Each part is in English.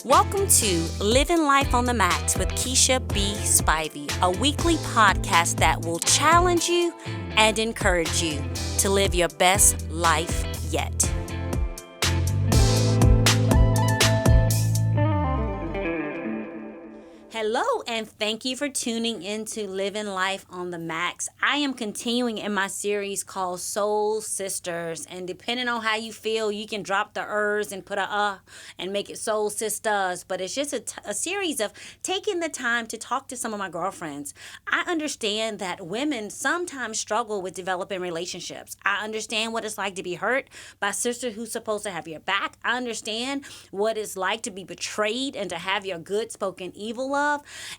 Welcome to Living Life on the Max with Keisha B. Spivey, a weekly podcast that will challenge you and encourage you to live your best life yet. Hello, and thank you for tuning in to Living Life on the Max. I am continuing in my series called Soul Sisters, and depending on how you feel, you can drop the ers and put a and make it Soul Sistas, but it's just a series of taking the time to talk to some of my girlfriends. I understand that women sometimes struggle with developing relationships. I understand what it's like to be hurt by a sister who's supposed to have your back. I understand what it's like to be betrayed and to have your good spoken evil of.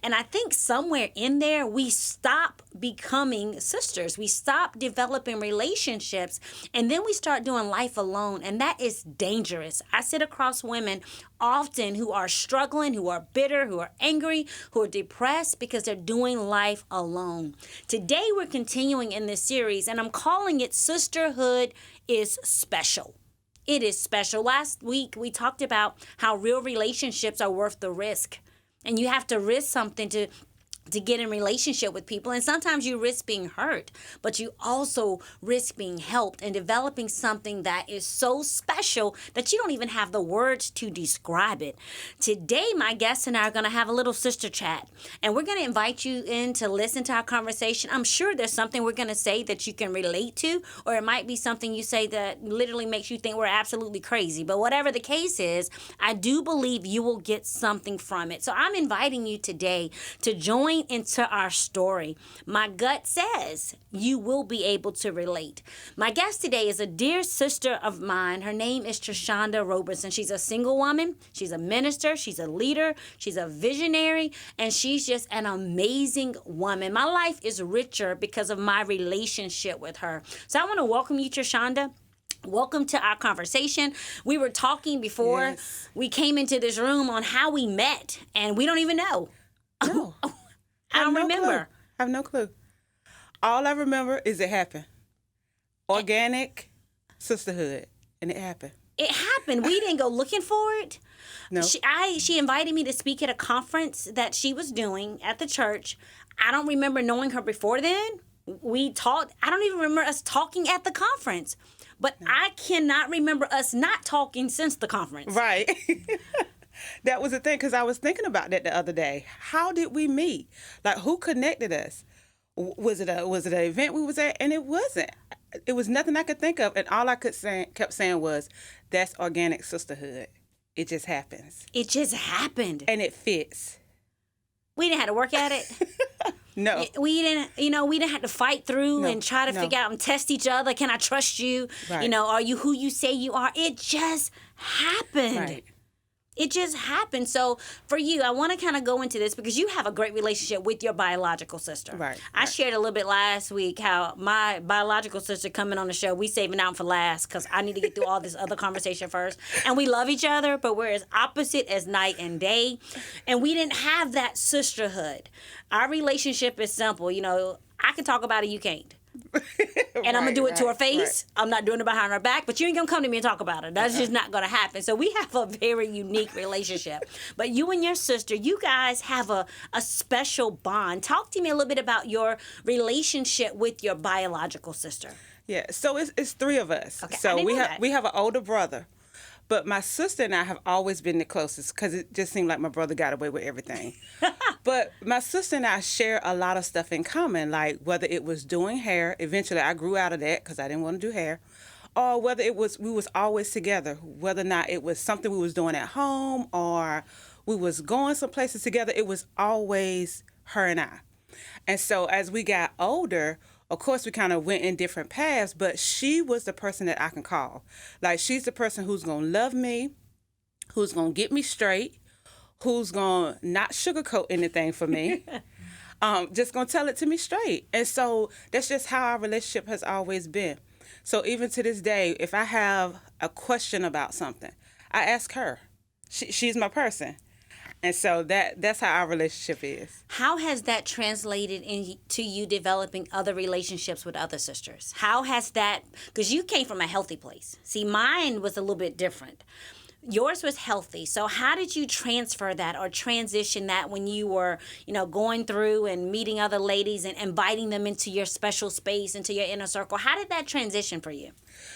And I think somewhere in there, we stop becoming sisters. We stop developing relationships, and then we start doing life alone, and that is dangerous. I sit across women often who are struggling, who are bitter, who are angry, who are depressed because they're doing life alone. Today, we're continuing in this series, and I'm calling it Sisterhood is Special. It is special. Last week, we talked about how real relationships are worth the risk. And you have to risk something to get in relationship with people. And sometimes you risk being hurt, but you also risk being helped and developing something that is so special that you don't even have the words to describe it. Today, my guests and I are going to have a little sister chat, and we're going to invite you in to listen to our conversation. I'm sure there's something we're going to say that you can relate to, or it might be something you say that literally makes you think we're absolutely crazy. But whatever the case is, I do believe you will get something from it. So I'm inviting you today to join into our story. My gut says you will be able to relate. My guest today is a dear sister of mine. Her name is Trishonda Roberson. She's a single woman. She's a minister. She's a leader. She's a visionary. And she's just an amazing woman. My life is richer because of my relationship with her. So I want to welcome you, Trishonda. Welcome to our conversation. We were talking before we came into this room on how we met, and we don't even know. No. I don't remember. I have no clue. All I remember is it happened. Organic sisterhood, and it happened. It happened. We didn't go looking for it. No. She invited me to speak at a conference that she was doing at the church. I don't remember knowing her before then. We talked. I don't even remember us talking at the conference. But I cannot remember us not talking since the conference. Right. That was the thing, because I was thinking about that the other day. How did we meet? Like, who connected us? Was it an event we was at? And it wasn't. It was nothing I could think of. And all I kept saying was, that's organic sisterhood. It just happens. It just happened. And it fits. We didn't have to work at it. No. We didn't have to fight through and try to figure out and test each other. Can I trust you? Right. Are you who you say you are? It just happened. Right. It just happened. So for you, I want to kind of go into this because you have a great relationship with your biological sister. Right. I shared a little bit last week how my biological sister coming on the show, we saving out for last because I need to get through all this other conversation first. And we love each other, but we're as opposite as night and day. And we didn't have that sisterhood. Our relationship is simple. I can talk about it, you can't. And I'm going to do it to her face. Right. I'm not doing it behind her back, but you ain't going to come to me and talk about it. That's just not going to happen. So we have a very unique relationship. But you and your sister, you guys have a special bond. Talk to me a little bit about your relationship with your biological sister. Yeah, so it's three of us. Okay, so we have an older brother. But my sister and I have always been the closest because it just seemed like my brother got away with everything. But my sister and I share a lot of stuff in common, like whether it was doing hair. Eventually, I grew out of that because I didn't want to do hair. Or whether we was always together, whether or not it was something we was doing at home or we was going some places together, it was always her and I. And so as we got older, of course, we kind of went in different paths, but she was the person that I can call. Like, she's the person who's going to love me, who's going to get me straight, who's going to not sugarcoat anything for me, just going to tell it to me straight. And so that's just how our relationship has always been. So even to this day, if I have a question about something, I ask her. She's my person. And so that's how our relationship is. How has that translated into you developing other relationships with other sisters? How has that, because you came from a healthy place. See, mine was a little bit different. yours was healthy. So how did you transfer that or transition that when you were, going through and meeting other ladies and inviting them into your special space, into your inner circle? How did that transition for you?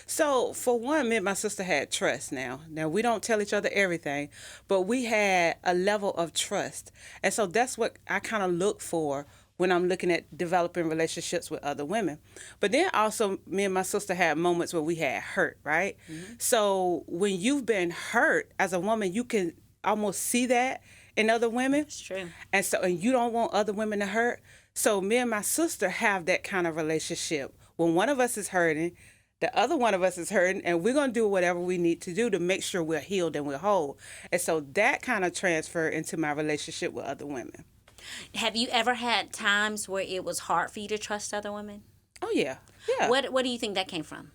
So, for one, me and my sister had trust now. Now, we don't tell each other everything, but we had a level of trust. And so that's what I kind of look for when I'm looking at developing relationships with other women. But then also, me and my sister had moments where we had hurt, right? Mm-hmm. So when you've been hurt as a woman, you can almost see that in other women. It's true. And you don't want other women to hurt. So me and my sister have that kind of relationship. When one of us is hurting, the other one of us is hurting, and we're going to do whatever we need to do to make sure we're healed and we're whole. And so that kind of transferred into my relationship with other women. Have you ever had times where it was hard for you to trust other women? Oh, yeah. Yeah. What do you think that came from?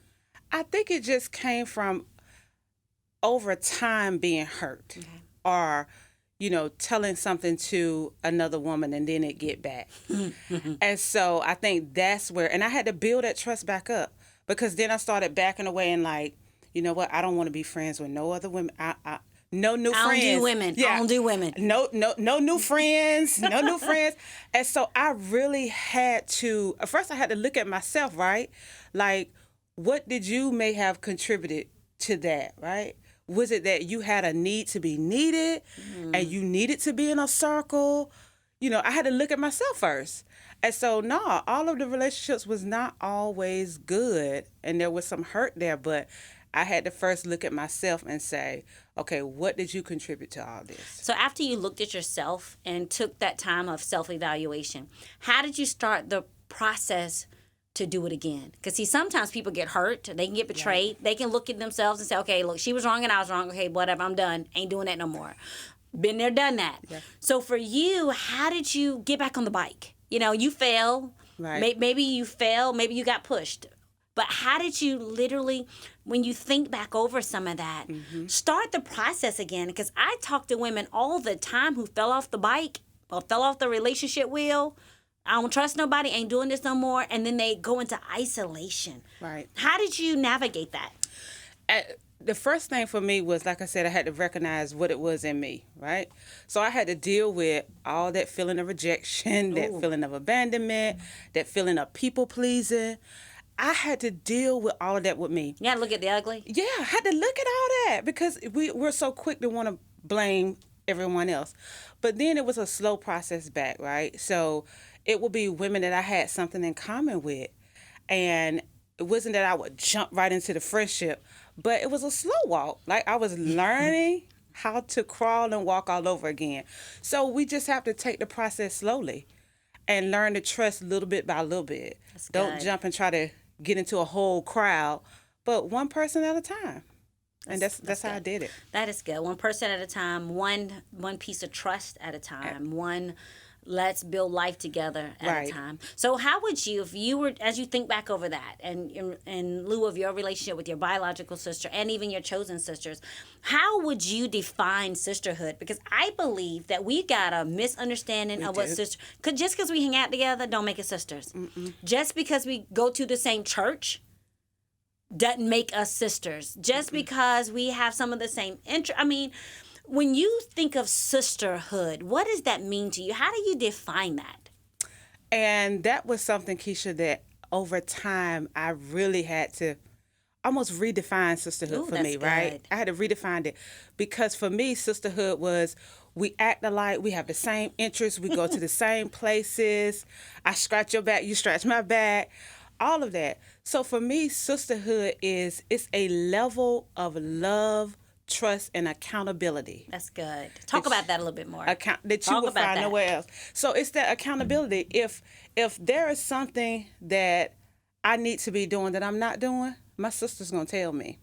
I think it just came from over time being hurt, okay, or, telling something to another woman and then it get back. And so I think that's where, and I had to build that trust back up, because then I started backing away and like, you know what, I don't want to be friends with no other women. No new friends. I don't do women. Yeah. I don't do women. No new friends. No new friends. And so I really had to, first I had to look at myself, right? Like, what did you may have contributed to that, right? Was it that you had a need to be needed and you needed to be in a circle? I had to look at myself first. And so, no, all of the relationships was not always good. And there was some hurt there, but I had to first look at myself and say, okay, what did you contribute to all this? So after you looked at yourself and took that time of self-evaluation, how did you start the process to do it again? Because, see, sometimes people get hurt. They can get betrayed. Yeah. They can look at themselves and say, okay, look, she was wrong and I was wrong. Okay, whatever, I'm done. Ain't doing that no more. Been there, done that. Yeah. So for you, how did you get back on the bike? You fell. Right. Maybe you fell. Maybe you got pushed. But how did you literally, when you think back over some of that, start the process again? Because I talk to women all the time who fell off the bike or fell off the relationship wheel. I don't trust nobody, ain't doing this no more. And then they go into isolation. Right. How did you navigate that? The first thing for me was, like I said, I had to recognize what it was in me, right? So I had to deal with all that feeling of rejection, that feeling of abandonment, that feeling of people pleasing. I had to deal with all of that with me. You got to look at the ugly? Yeah, I had to look at all that because we're so quick to want to blame everyone else. But then it was a slow process back, right? So it would be women that I had something in common with. And it wasn't that I would jump right into the friendship, but it was a slow walk. Like I was learning how to crawl and walk all over again. So we just have to take the process slowly and learn to trust little bit by little bit. Don't jump and try to get into a whole crowd, but one person at a time. And that's how I did it. That is good. One person at a time, one piece of trust at a time, one let's build life together at a time. So how would you, if you were, as you think back over that, and in lieu of your relationship with your biological sister and even your chosen sisters, how would you define sisterhood? Because I believe that we got a misunderstanding of what sister. Just because we hang out together, don't make us sisters. Mm-mm. Just because we go to the same church doesn't make us sisters. Just because we have some of the same interest. I mean, when you think of sisterhood, what does that mean to you? How do you define that? And that was something, Keisha, that over time I really had to almost redefine sisterhood for me, right? I had to redefine it because for me, sisterhood was we act alike, we have the same interests, we go to the same places. I scratch your back, you scratch my back, all of that. So for me, sisterhood it's a level of love, trust, and accountability. That's good. Talk about that a little bit more. That you will find nowhere else. So it's that accountability. If there is something that I need to be doing that I'm not doing, my sister's going to tell me.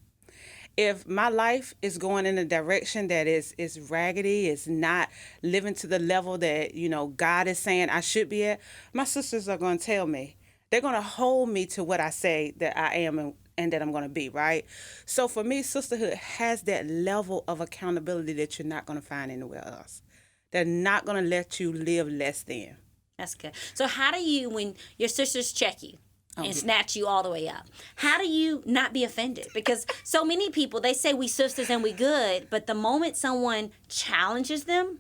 If my life is going in a direction that is raggedy, is not living to the level that, God is saying I should be at, my sisters are going to tell me. They're going to hold me to what I say that I am and that I'm going to be, right? So for me, sisterhood has that level of accountability that you're not going to find anywhere else. They're not going to let you live less than. That's good. So how do you, when your sisters check you, and snatch you all the way up. How do you not be offended? Because so many people, they say we sisters and we good, but the moment someone challenges them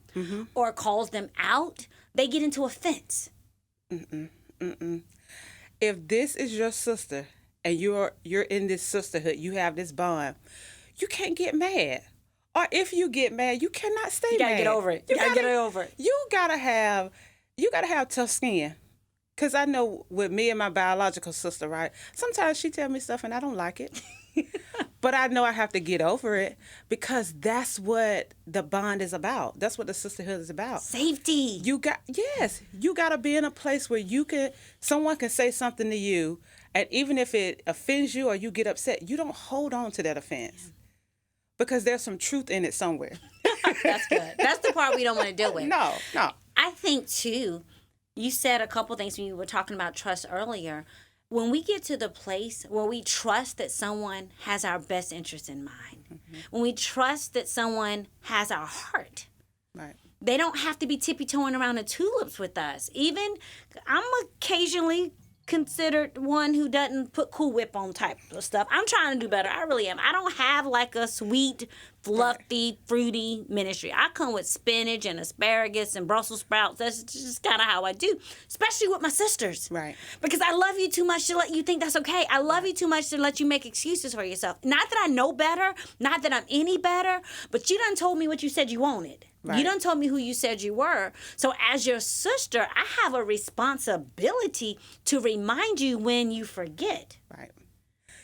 or calls them out, they get into offense. If this is your sister and you're in this sisterhood, you have this bond, you can't get mad. Or if you get mad, you cannot stay mad. You gotta get over it. You gotta get over it. You gotta have tough skin. Cause I know with me and my biological sister, right? Sometimes she tell me stuff and I don't like it. But I know I have to get over it because that's what the bond is about. That's what the sisterhood is about. Safety. You gotta be in a place where someone can say something to you, and even if it offends you or you get upset, you don't hold on to that offense. Because there's some truth in it somewhere. That's good. That's the part we don't want to deal with. No. I think, too, you said a couple things when you were talking about trust earlier. When we get to the place where we trust that someone has our best interest in mind, when we trust that someone has our heart, right? They don't have to be tippy-toeing around the tulips with us. Even, I'm occasionally considered one who doesn't put Cool Whip on type of stuff. I'm trying to do better. I really am. I don't have like a sweet, fluffy, fruity ministry. I come with spinach and asparagus and Brussels sprouts. That's just kind of how I do, especially with my sisters. Right. Because I love you too much to let you think that's okay. I love you too much to let you make excuses for yourself. Not that I know better, not that I'm any better, but you done told me what you said you wanted. Right. You done told me who you said you were. So as your sister, I have a responsibility to remind you when you forget. Right.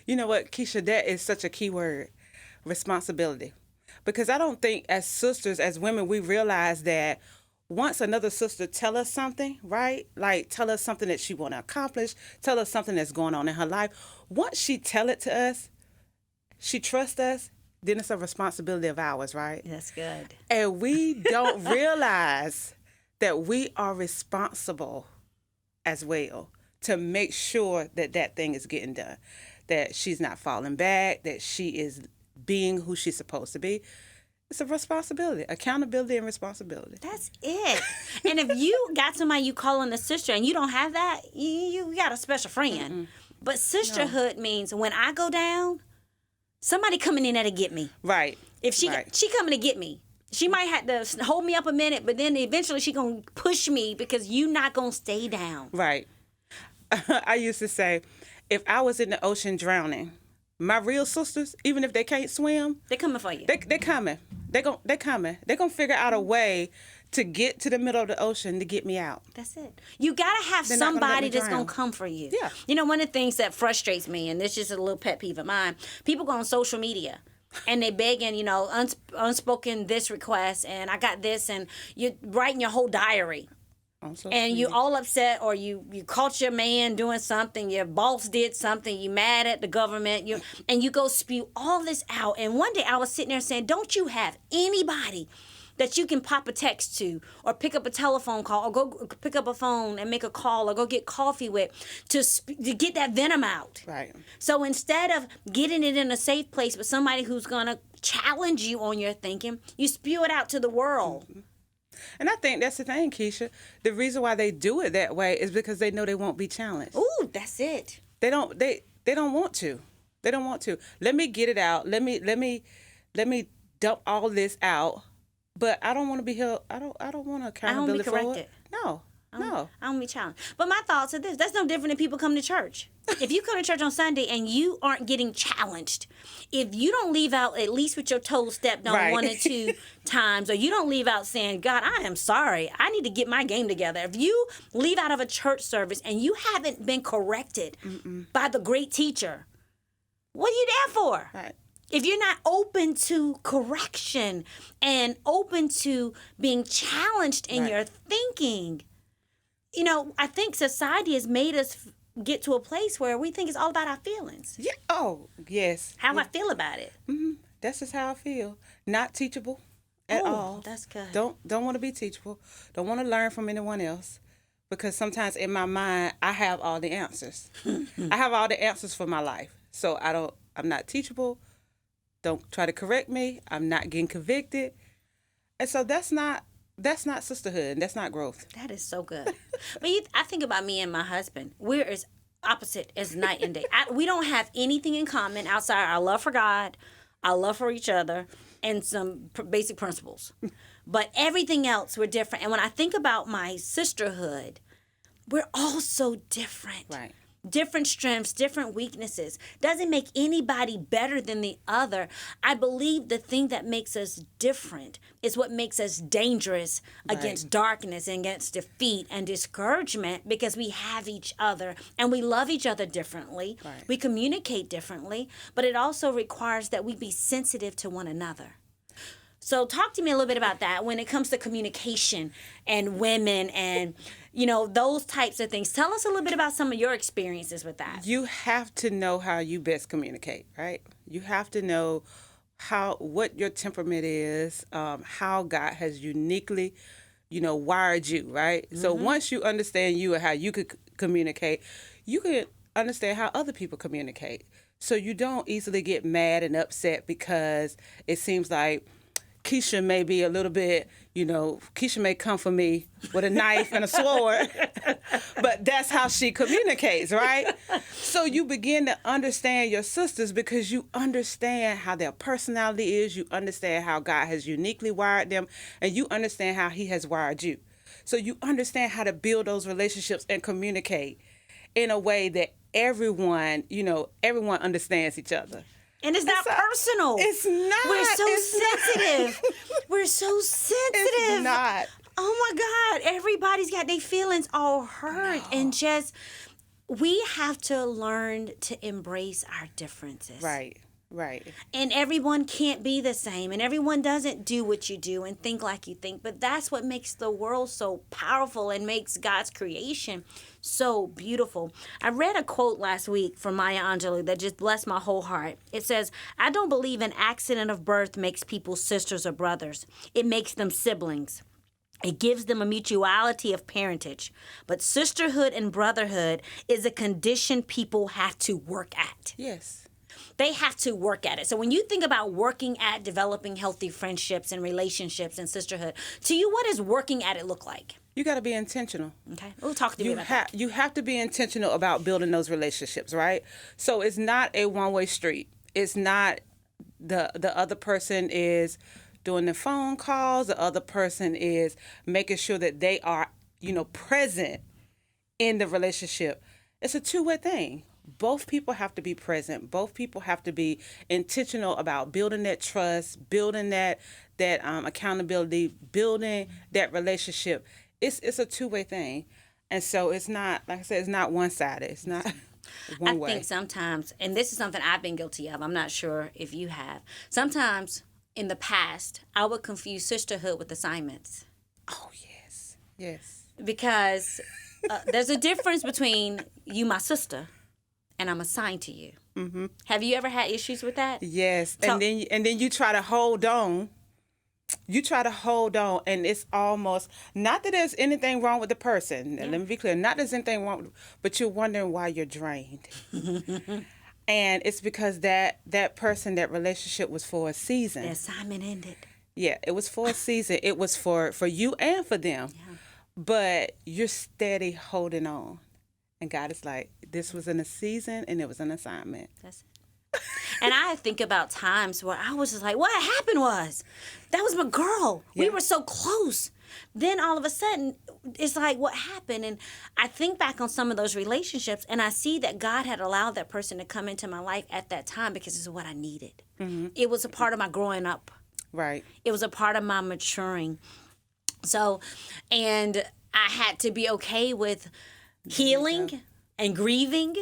You know what, Keisha, that is such a key word, responsibility. Because I don't think as sisters, as women, we realize that once another sister tell us something, right? Like tell us something that she want to accomplish, tell us something that's going on in her life. Once she tell it to us, she trusts us, then it's a responsibility of ours, right? That's good. And we don't realize that we are responsible as well to make sure that that thing is getting done, that she's not falling back, that she is being who she's supposed to be. It's a responsibility, accountability and responsibility. That's it. And if you got somebody you calling a sister and you don't have that, you got a special friend. Mm-mm. But sisterhood means when I go down, somebody coming in there to get me. Right. If she coming to get me. She might have to hold me up a minute, but then eventually she going to push me because you not going to stay down. Right. I used to say, if I was in the ocean drowning, my real sisters, even if they can't swim, they're coming for you. They're coming. They're coming. They're going to figure out a way to get to the middle of the ocean to get me out. That's it. You got to have somebody that's going to come for you. Yeah. You know, one of the things that frustrates me, and this is just a little pet peeve of mine, people go on social media and they begging, you know, unspoken this request, and I got this, and you're writing your whole diary. And you all upset, or you caught your man doing something, your boss did something, you mad at the government, and you go spew all this out. And one day I was sitting there saying, don't you have anybody that you can pop a text to, or pick up a telephone call, or go pick up a phone and make a call, or go get coffee with, to get that venom out? Right. So instead of getting it in a safe place with somebody who's going to challenge you on your thinking, you spew it out to the world. Mm-hmm. And I think that's the thing, Keisha. The reason why they do it that way is because they know they won't be challenged. Ooh, that's it. They don't want to. They don't want to. Let me get it out. Let me dump all this out. But I don't want to be held. I don't want accountability for it. I don't be corrected. No. I don't be challenged. But my thoughts are this. That's no different than people coming to church. If you come to church on Sunday and you aren't getting challenged, if you don't leave out at least with your toes stepped on 1 or 2 times, or you don't leave out saying, God, I am sorry, I need to get my game together. If you leave out of a church service and you haven't been corrected by the great teacher, what are you there for? Right. If you're not open to correction and open to being challenged in your thinking, you know, I think society has made us get to a place where we think it's all about our feelings. Yeah. Oh, yes. How I feel about it. Mm-hmm. That's just how I feel. Not teachable at all. That's good. Don't want to be teachable. Don't want to learn from anyone else. Because sometimes in my mind, I have all the answers. I have all the answers for my life. So I'm not teachable. Don't try to correct me. I'm not getting convicted. And so that's not sisterhood, and that's not growth. That is so good. But I think about me and my husband. We're as opposite as night and day. We don't have anything in common outside our love for God, our love for each other, and some basic principles. But everything else, we're different. And when I think about my sisterhood, we're all so different. Right. Different strengths, different weaknesses. Doesn't make anybody better than the other. I believe the thing that makes us different is what makes us dangerous against darkness and against defeat and discouragement, because we have each other and we love each other differently. Right. We communicate differently, but it also requires that we be sensitive to one another. So talk to me a little bit about that when it comes to communication and women and, those types of things. Tell us a little bit about some of your experiences with that. You have to know how you best communicate, right? You have to know what your temperament is, how God has uniquely, wired you, right? Mm-hmm. So once you understand you and how you could communicate, you can understand how other people communicate. So you don't easily get mad and upset because it seems like Keisha may be a little bit, Keisha may come for me with a knife and a sword, but that's how she communicates, right? So you begin to understand your sisters because you understand how their personality is, you understand how God has uniquely wired them, and you understand how He has wired you. So you understand how to build those relationships and communicate in a way that everyone understands each other. And it's not personal. It's not. We're so sensitive. We're so sensitive. It's not. Oh my God. Everybody's got their feelings all hurt. And we have to learn to embrace our differences. Right. And everyone can't be the same. And everyone doesn't do what you do and think like you think. But that's what makes the world so powerful and makes God's creation so beautiful. I read a quote last week from Maya Angelou that just blessed my whole heart. It says, "I don't believe an accident of birth makes people sisters or brothers. It makes them siblings. It gives them a mutuality of parentage. But sisterhood and brotherhood is a condition people have to work at." Yes. They have to work at it. So when you think about working at developing healthy friendships and relationships and sisterhood, to you, what does working at it look like? You got to be intentional. Okay. We'll talk to you about that. You have to be intentional about building those relationships, right? So it's not a one-way street. It's not the other person is doing the phone calls. The other person is making sure that they are, present in the relationship. It's a two-way thing. Both people have to be present. Both people have to be intentional about building that trust, building that accountability, building that relationship. It's a two-way thing. And so it's not, like I said, it's not one-sided. It's not one way. I think sometimes, and this is something I've been guilty of, I'm not sure if you have. Sometimes in the past, I would confuse sisterhood with assignments. Oh, yes. Because there's a difference between you, my sister, and I'm assigned to you. Mm-hmm. Have you ever had issues with that? Yes. And then you try to hold on. And it's almost, not that there's anything wrong with the person. Yeah. Let me be clear. Not that there's anything wrong, but you're wondering why you're drained. And it's because that person, that relationship was for a season. The assignment ended. Yeah, it was for a season. It was for you and for them. Yeah. But you're steady holding on. And God is like, this was in a season and it was an assignment. That's it. And I think about times where I was just like, what happened was, that was my girl. Yeah. We were so close. Then all of a sudden, it's like, what happened? And I think back on some of those relationships and I see that God had allowed that person to come into my life at that time because it's what I needed. Mm-hmm. It was a part of my growing up. Right. It was a part of my maturing. So, and I had to be okay with healing and grieving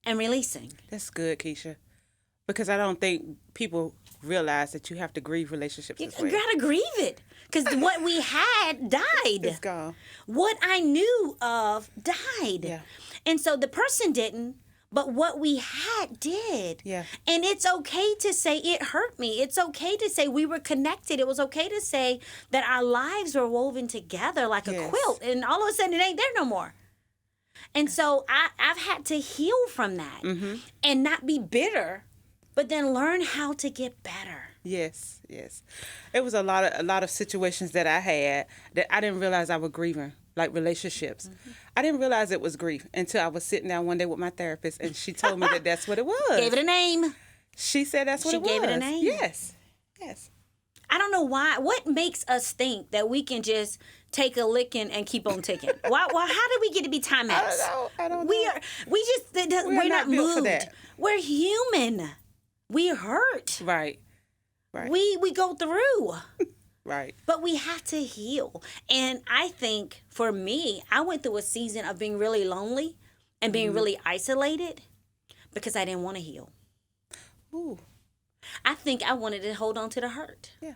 and releasing. That's good, Keisha. Because I don't think people realize that you have to grieve relationships as well. You gotta grieve it. Because what we had died. It's gone. What I knew of died. Yeah. And so the person didn't, but what we had did. Yeah. And it's okay to say it hurt me. It's okay to say we were connected. It was okay to say that our lives were woven together like a quilt. And all of a sudden it ain't there no more. And so I've had to heal from that and not be bitter, but then learn how to get better. Yes. It was a lot of situations that I had that I didn't realize I was grieving. like relationships. I didn't realize it was grief until I was sitting down one day with my therapist, and she told me that that's what it was. Gave it a name. She said that's what it was. She gave it a name. Yes. I don't know why. What makes us think that we can just take a licking and keep on ticking? Why? How did we get to be Timex? I don't know. We're not built for moved. that. We're human. We hurt. Right. We go through. Right. But we have to heal. And I think for me, I went through a season of being really lonely and being really isolated because I didn't want to heal. Ooh. I think I wanted to hold on to the hurt. Yeah.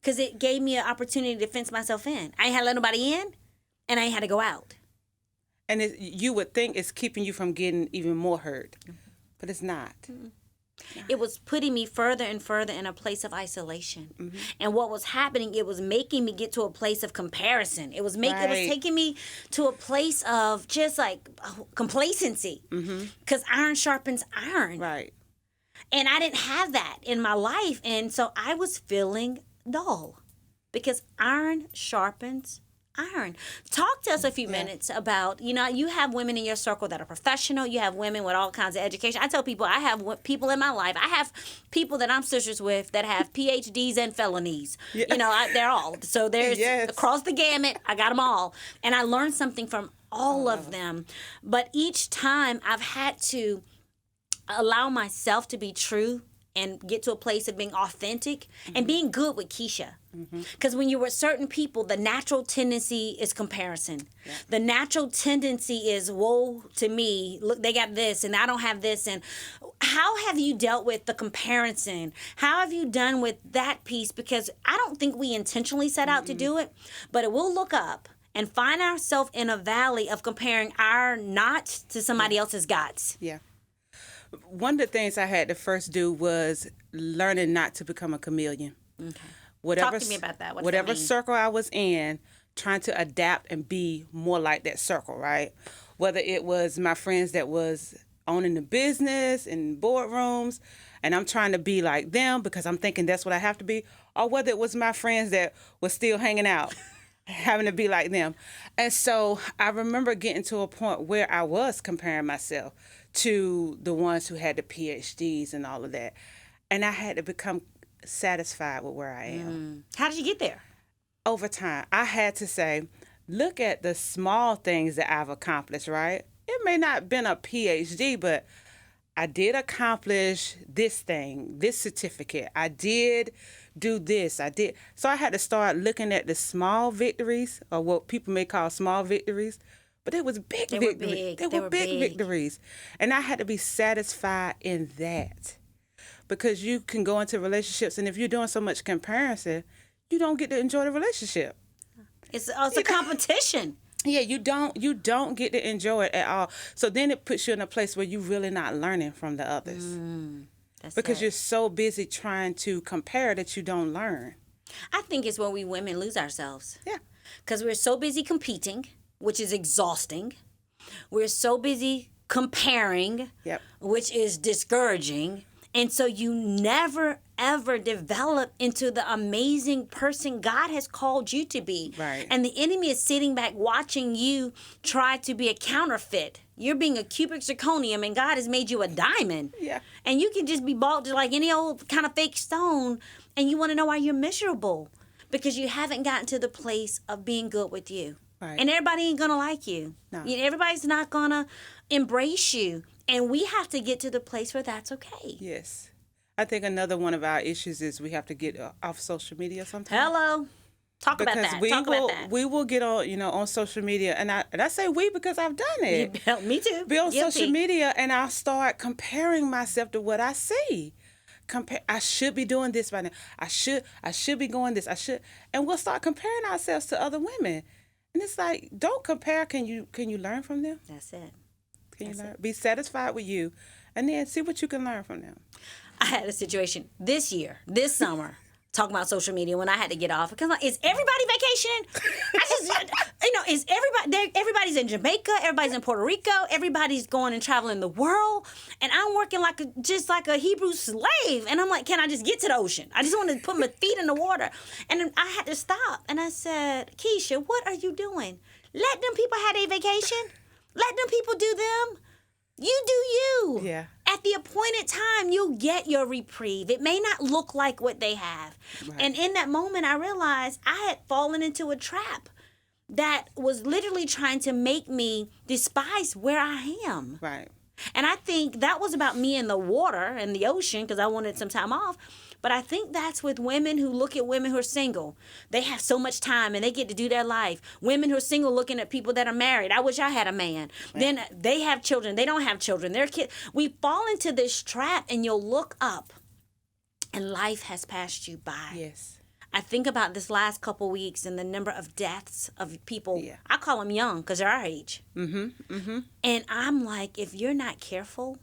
Because it gave me an opportunity to fence myself in. I ain't had to let nobody in, and I ain't had to go out. And you would think it's keeping you from getting even more hurt, but it's not. It was putting me further and further in a place of isolation. And what was happening, it was making me get to a place of comparison. It was taking me to a place of just like complacency. Because iron sharpens iron. Right. And I didn't have that in my life. And so I was feeling dull because iron sharpens iron. Talk to us a few minutes about, you have women in your circle that are professional. You have women with all kinds of education. I tell people I have people in my life. I have people that I'm sisters with that have PhDs and felonies. Yeah. They're all. So there's across the gamut. I got them all. And I learned something from all of them. But each time I've had to allow myself to be true and get to a place of being authentic and being good with Keisha. Because when you're with certain people, the natural tendency is comparison. Yeah. The natural tendency is, woe to me, look, they got this and I don't have this. And how have you dealt with the comparison? How have you done with that piece? Because I don't think we intentionally set out to do it, but it will look up and find ourselves in a valley of comparing our knots to somebody else's gots. Yeah. One of the things I had to first do was learning not to become a chameleon. Okay. Talk to me about that. Whatever circle I was in, trying to adapt and be more like that circle, right? Whether it was my friends that was owning the business in boardrooms, and I'm trying to be like them because I'm thinking that's what I have to be, or whether it was my friends that was still hanging out, having to be like them. And so I remember getting to a point where I was comparing myself to the ones who had the PhDs and all of that. And I had to become satisfied with where I am. How did you get there? Over time, I had to say, look at the small things that I've accomplished, right? It may not have been a PhD, but I did accomplish this thing, this certificate. I did do this. So I had to start looking at the small victories, or what people may call small victories. But it was big victories. They were big victories. And I had to be satisfied in that. Because you can go into relationships, and if you're doing so much comparison, you don't get to enjoy the relationship. It's a competition. Yeah, you don't get to enjoy it at all. So then it puts you in a place where you're really not learning from the others. Because you're so busy trying to compare that you don't learn. I think it's when we women lose ourselves. Yeah. Because we're so busy competing, which is exhausting. We're so busy comparing, which is discouraging. And so you never, ever develop into the amazing person God has called you to be. Right. And the enemy is sitting back watching you try to be a counterfeit. You're being a cubic zirconium, and God has made you a diamond. Yeah. And you can just be bought just like any old kind of fake stone, and you want to know why you're miserable. Because you haven't gotten to the place of being good with you. Right. And everybody ain't going to like you. No. Everybody's not going to embrace you. And we have to get to the place where that's okay. Yes. I think another one of our issues is we have to get off social media sometimes. Hello. Talk about that. We will get on, on social media. And I say we because I've done it. Me too. Be on social media, and I'll start comparing myself to what I see. I should be doing this right now. I should be going this. And we'll start comparing ourselves to other women. And it's like, don't compare. Can you learn from them? That's it. Can you learn? Be satisfied with you, and then see what you can learn from them. I had a situation this summer, talking about social media when I had to get off. Because is everybody vacationing? Is everybody's in Jamaica, everybody's in Puerto Rico, everybody's going and traveling the world, and I'm working just like a Hebrew slave. And I'm like, can I just get to the ocean? I just want to put my feet in the water. And I had to stop, and I said, Keisha, what are you doing? Let them people have a vacation. Let them people do them. You do you. Yeah. At the appointed time, you'll get your reprieve. It may not look like what they have. Right. And in that moment, I realized I had fallen into a trap that was literally trying to make me despise where I am. Right. And I think that was about me in the water and the ocean because I wanted some time off. But I think that's with women who look at women who are single. They have so much time and they get to do their life. Women who are single looking at people that are married. I wish I had a man. Right. Then they have children. They don't have children. They're kids. We fall into this trap and you'll look up and life has passed you by. Yes. I think about this last couple weeks and the number of deaths of people. Yeah. I call them young because they're our age. Mm-hmm. Mm-hmm. And I'm like, if you're not careful,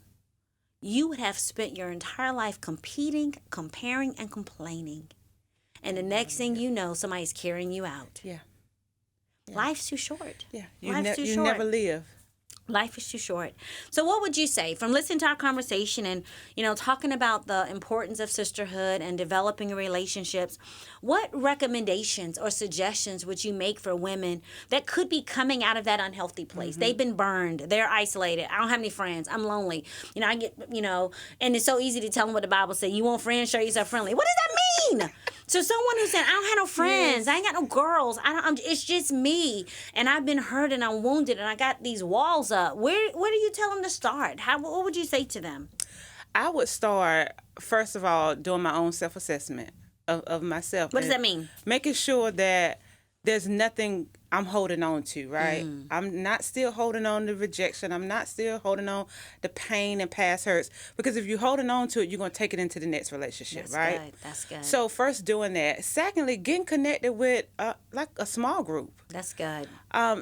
you would have spent your entire life competing, comparing, and complaining. And the next thing you know, somebody's carrying you out. Yeah. Life's too short. Yeah. You never live. Life is too short. So what would you say from listening to our conversation and, talking about the importance of sisterhood and developing relationships, what recommendations or suggestions would you make for women that could be coming out of that unhealthy place? Mm-hmm. They've been burned. They're isolated. I don't have any friends. I'm lonely. I get, and it's so easy to tell them what the Bible says. You want friends, show yourself friendly. What does that mean? So someone who said, I don't have no friends. Yes. I ain't got no girls. It's just me. And I've been hurt and I'm wounded and I got these walls up. Where do you tell them to start? What would you say to them? I would start, first of all, doing my own self-assessment of myself. What does that mean? Making sure that there's nothing I'm holding on to, right? I'm not still holding on to rejection. I'm not still holding on to pain and past hurts. Because if you're holding on to it, you're going to take it into the next relationship, right? That's good. So first doing that. Secondly, getting connected with like a small group. That's good.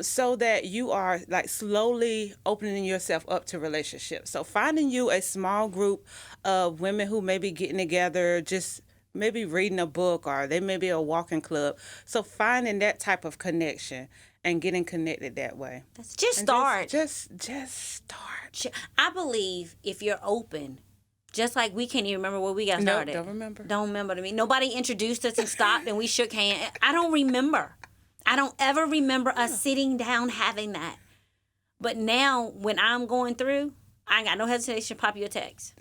So that you are like slowly opening yourself up to relationships. So finding you a small group of women who may be getting together, just maybe reading a book, or they may be a walking club. So finding that type of connection and getting connected that way. Just start. Just start. I believe if you're open, just like we can't even remember where we got started. No, don't remember. Don't remember to me. Nobody introduced us and stopped and we shook hands. I don't remember. I don't ever remember us sitting down having that. But now when I'm going through, I ain't got no hesitation to pop you a text.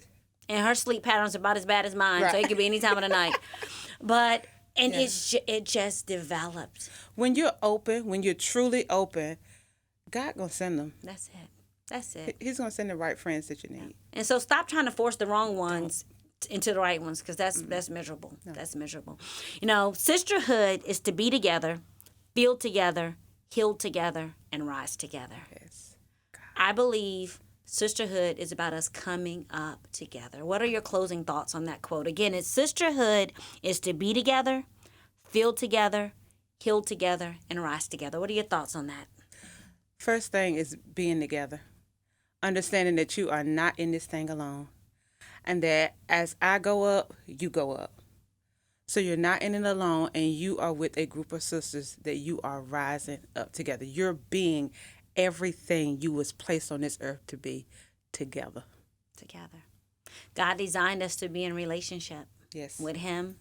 And her sleep pattern's about as bad as mine, right. So it could be any time of the night. But, it just developed. When you're open, when you're truly open, God gonna send them. That's it. He's gonna send the right friends that you need. And so stop trying to force the wrong ones into the right ones, because that's miserable. No. That's miserable. Sisterhood is to be together, feel together, heal together, and rise together. Yes. God. I believe sisterhood is about us coming up together. What are your closing thoughts on that quote? Again, it's sisterhood is to be together, feel together, heal together, and rise together. What are your thoughts on that? First thing is being together. Understanding that you are not in this thing alone. And that as I go up, you go up. So you're not in it alone, and you are with a group of sisters that you are rising up together. You're being everything you was placed on this earth to be together. God designed us to be in relationship. Yes. With him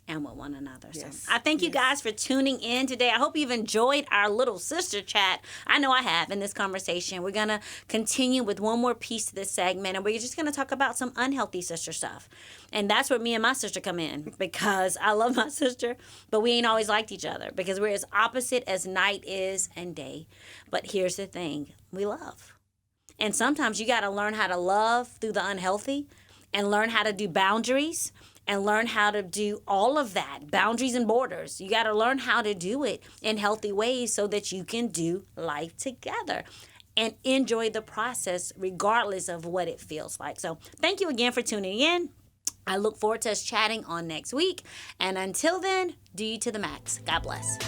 and with one another. Yes. So I thank you guys for tuning in today. I hope you've enjoyed our little sister chat. I know I have in this conversation. We're going to continue with one more piece to this segment, and we're just going to talk about some unhealthy sister stuff. And that's where me and my sister come in, because I love my sister, but we ain't always liked each other, because we're as opposite as night is and day. But here's the thing. We love. And sometimes you got to learn how to love through the unhealthy, and learn how to do boundaries, and learn how to do all of that, boundaries and borders. You got to learn how to do it in healthy ways so that you can do life together and enjoy the process regardless of what it feels like. So thank you again for tuning in. I look forward to us chatting on next week. And until then, do you to the max. God bless.